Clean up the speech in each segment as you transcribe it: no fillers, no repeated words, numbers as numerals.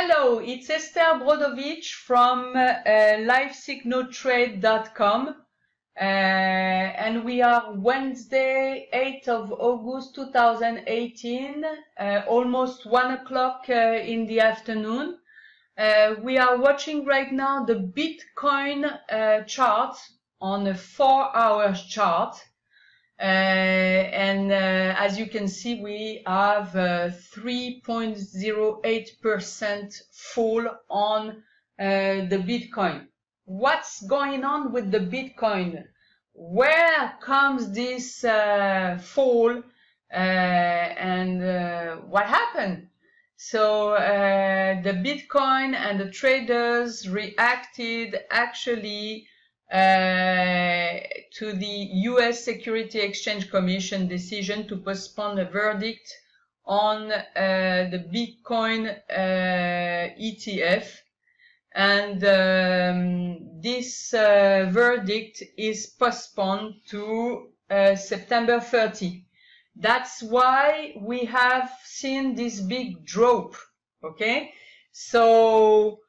Hello, it's Esther Brodovich from LifeSignalTrade.com and we are Wednesday, 8th of August 2018, almost 1 o'clock in the afternoon. We are watching right now the Bitcoin chart on a 4-hour chart. As you can see, we have 3.08% fall on the Bitcoin. What's going on with the Bitcoin? Where comes this fall and what happened? So the Bitcoin and the traders reacted actually to the US Security Exchange Commission decision to postpone a verdict on the Bitcoin ETF, and this verdict is postponed to September 30. That's why we have seen this big drop. Okay, so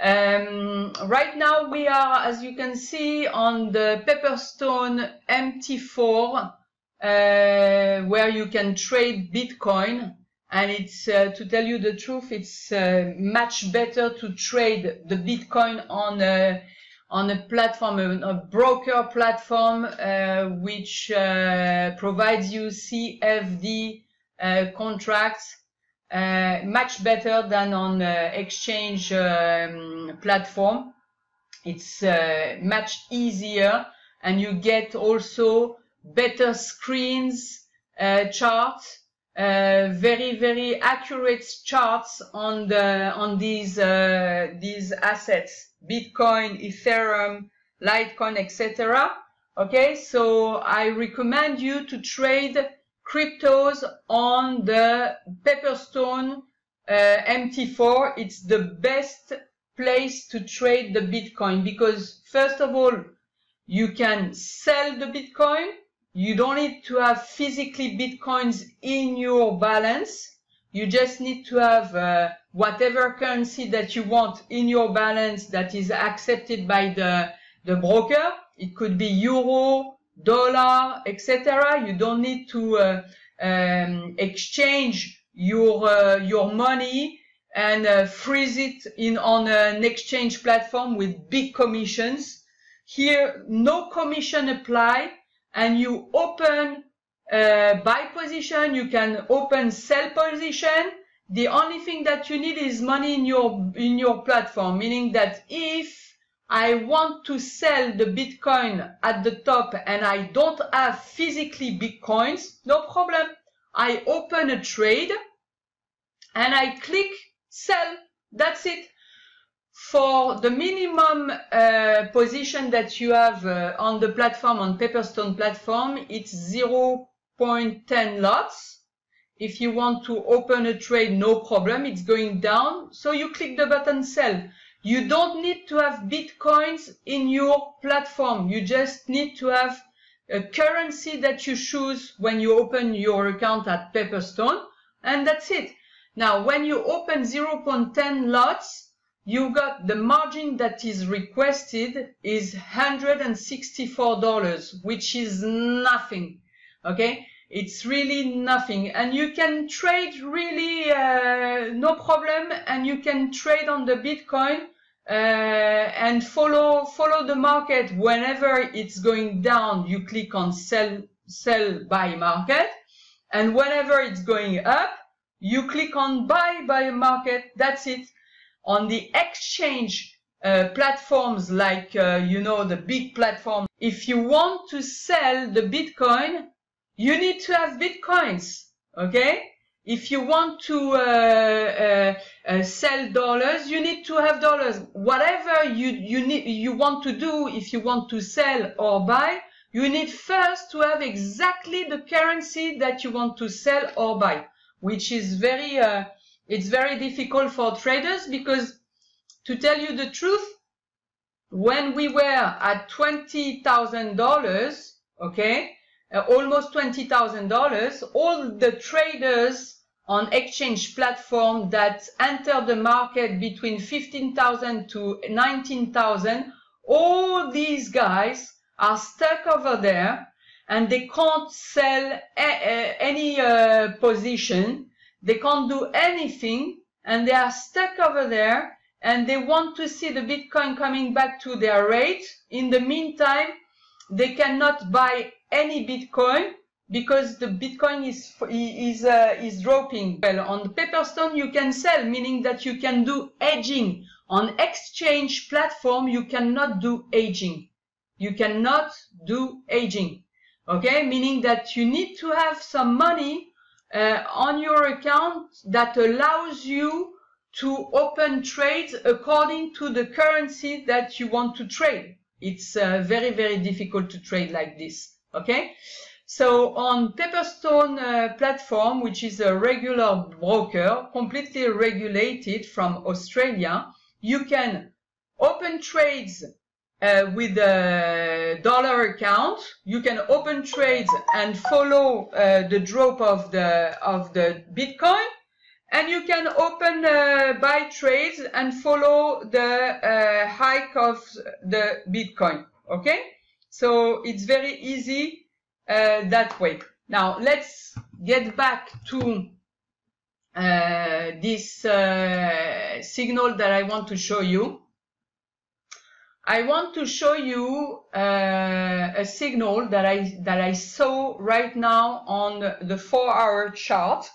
right now we are, as you can see, on the Pepperstone MT4 where you can trade Bitcoin, and it's to tell you the truth, it's much better to trade the Bitcoin on a platform, a broker platform which provides you CFD contracts. Much better than on exchange platform. It's much easier, and you get also better screens, charts, very accurate charts on these assets, Bitcoin, Ethereum, Litecoin, etc. Okay, so I recommend you to trade cryptos on the Pepperstone MT4. It's the best place to trade the Bitcoin because, first of all, you can sell the Bitcoin. You don't need to have physically Bitcoins in your balance. You just need to have whatever currency that you want in your balance that is accepted by the broker. It could be euro, dollar, etc. You don't need to exchange your money and freeze it on an exchange platform with big commissions. Here, no commission apply, and you open buy position. You can open sell position. The only thing that you need is money in your platform, meaning that if I want to sell the Bitcoin at the top and I don't have physically Bitcoins, no problem. I open a trade and I click sell. That's it. For the minimum position that you have on the platform, on Pepperstone platform, it's 0.10 lots. If you want to open a trade, no problem. It's going down. So you click the button sell. You don't need to have Bitcoins in your platform. You just need to have a currency that you choose when you open your account at Pepperstone, and that's it. Now, when you open 0.10 lots, you got the margin that is requested is $164, which is nothing. Okay? It's really nothing, and you can trade really no problem, and you can trade on the Bitcoin and follow the market. Whenever it's going down, you click on sell buy market, and whenever it's going up, you click on buy market. That's it. On the exchange platforms like the big platform, if you want to sell the Bitcoin, you need to have Bitcoins, okay? If you want to sell dollars, you need to have dollars. Whatever you want to do, if you want to sell or buy, you need first to have exactly the currency that you want to sell or buy, which is it's very difficult for traders because, to tell you the truth, when we were at $20,000, okay, almost $20,000, all the traders on exchange platform that enter the market between 15,000 to 19,000, all these guys are stuck over there and they can't sell any position. They can't do anything and they are stuck over there and they want to see the Bitcoin coming back to their rate. In the meantime, they cannot buy any Bitcoin because the Bitcoin is dropping. Well, on the Pepperstone you can sell, meaning that you can do hedging. On exchange platform you cannot do hedging. You cannot do hedging. Okay, meaning that you need to have some money on your account that allows you to open trades according to the currency that you want to trade. It's very, very difficult to trade like this. Okay. So on Pepperstone platform, which is a regular broker, completely regulated from Australia, you can open trades with a dollar account. You can open trades and follow the drop of the Bitcoin, and you can open buy trades and follow the hike of the Bitcoin. Okay, so it's very easy that way. Now let's get back to this signal that I want to show you. I want to show you a signal that I saw right now on the 4-hour chart.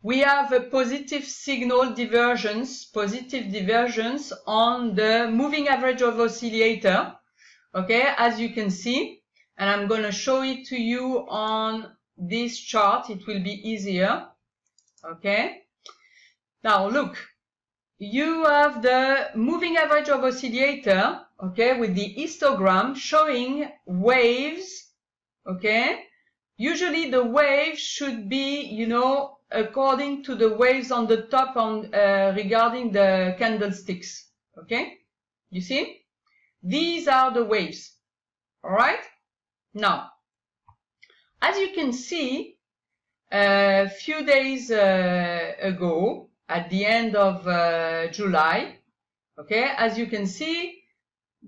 We have a positive signal divergence, positive divergence on the moving average of oscillator. Okay, as you can see. And I'm going to show it to you on this chart. It will be easier. Okay. Now look, you have the moving average of oscillator, okay, with the histogram showing waves. Okay. Usually the waves should be, you know, according to the waves on the top on regarding the candlesticks. Okay. You see? These are the waves. All right. Now, as you can see, a few days ago, at the end of July, okay, as you can see,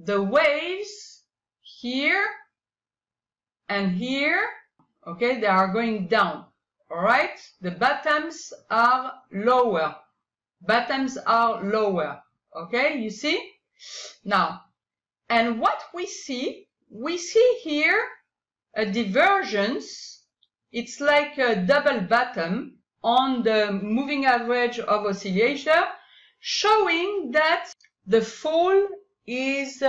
the waves here and here, okay, they are going down, all right? The bottoms are lower. Bottoms are lower, okay, you see? Now, and what we see here a divergence. It's like a double bottom on the moving average of oscillator, showing that the fall is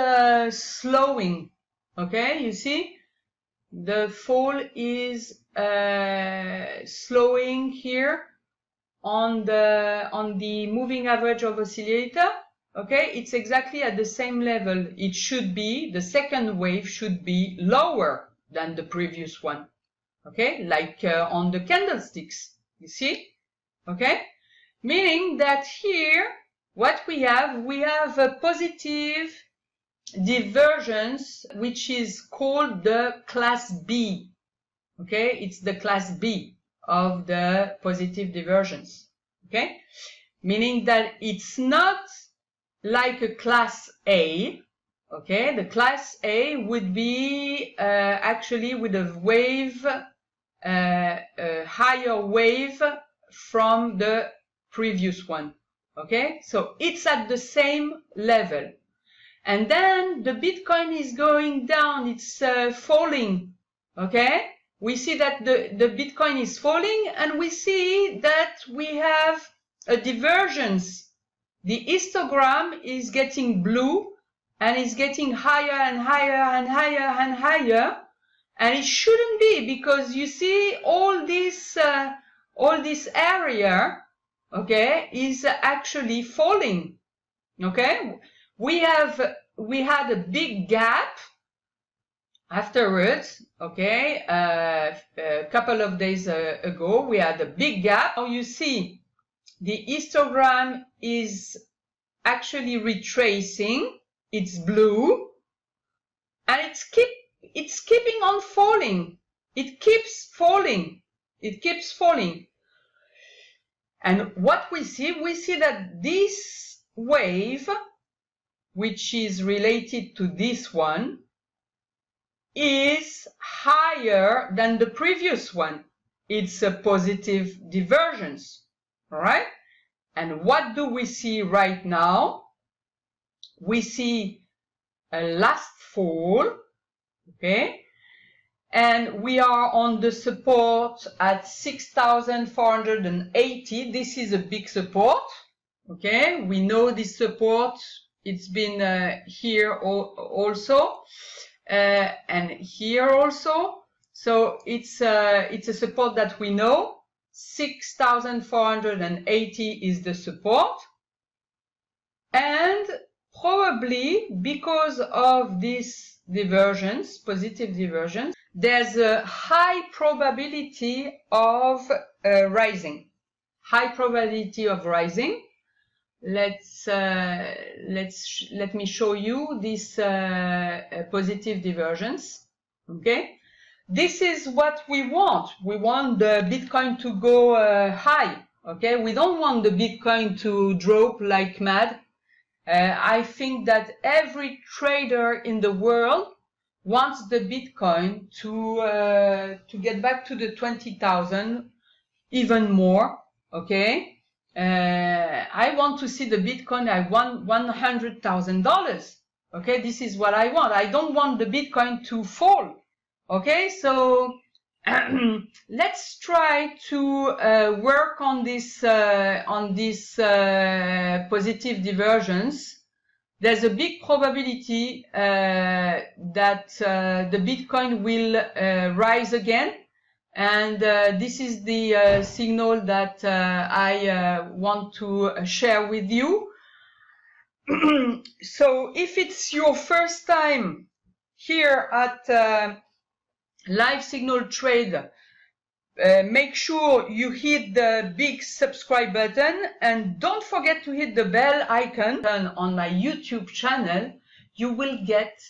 slowing. Okay, you see? The fall is slowing here on the moving average of oscillator. Okay, it's exactly at the same level. It should be, the second wave should be lower than the previous one. Okay, like on the candlesticks, you see? Okay, meaning that here, what we have a positive divergence, which is called the class B. Okay, it's the class B of the positive divergence. Okay, meaning that it's not like a class A. Okay, the class A would be actually with a wave, a higher wave from the previous one. Okay, so it's at the same level. And then the Bitcoin is going down, it's falling. Okay, we see that the Bitcoin is falling, and we see that we have a divergence. The histogram is getting blue, and it's getting higher and higher and higher and higher, and it shouldn't be, because you see all this area, okay, is actually falling. Okay, we had a big gap afterwards. Okay, a couple of days ago we had a big gap. Now you see the histogram is actually retracing. It's blue, and it's keeping on falling. It keeps falling. It keeps falling. And what we see that this wave, which is related to this one, is higher than the previous one. It's a positive divergence, all right? And what do we see right now? We see a last fall, okay? And we are on the support at 6,480. This is a big support, okay? We know this support. It's been here also, and here also. So it's a support that we know. 6,480 is the support. And probably because of this divergence, positive divergence, there's a high probability of rising. High probability of rising. Let me show you this positive divergence. Okay, this is what we want. We want the Bitcoin to go high. Okay, we don't want the Bitcoin to drop like mad. I think that every trader in the world wants the Bitcoin to get back to the 20,000, even more. Okay, I want to see the Bitcoin at $100,000. Okay, this is what I want. I don't want the Bitcoin to fall. Okay, so let's try to work on this positive divergence. There's a big probability that the Bitcoin will rise again, and this is the signal that I want to share with you. So if it's your first time here at Live Signal Trade, make sure you hit the big subscribe button, and don't forget to hit the bell icon. On my YouTube channel, you will get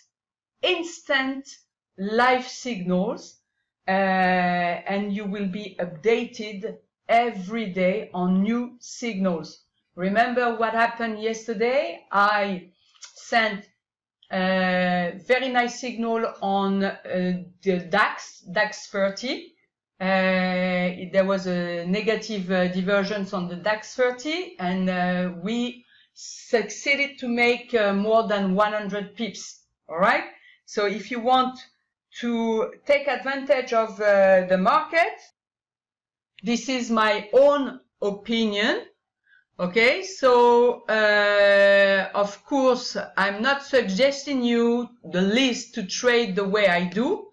instant live signals, and you will be updated every day on new signals. Remember what happened yesterday? I sent very nice signal on the DAX 30. There was a negative divergence on the DAX 30, and we succeeded to make more than 100 pips. All right. So if you want to take advantage of the market, this is my own opinion. Okay, so of course, I'm not suggesting you the least to trade the way I do,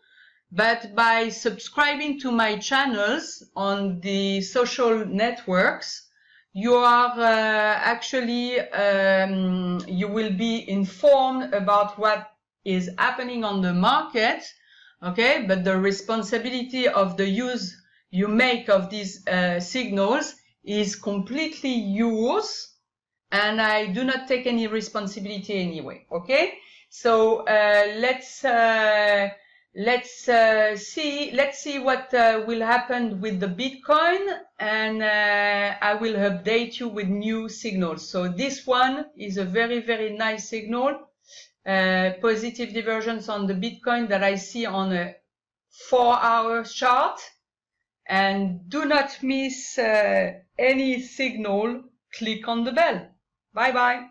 but by subscribing to my channels on the social networks, you are actually, you will be informed about what is happening on the market, okay? But the responsibility of the use you make of these signals is completely yours, and I do not take any responsibility anyway. Okay, so let's see what will happen with the Bitcoin, and I will update you with new signals. So this one is a very, very nice signal, positive divergence on the Bitcoin that I see on a 4-hour chart. And do not miss any signal. Click on the bell. Bye bye.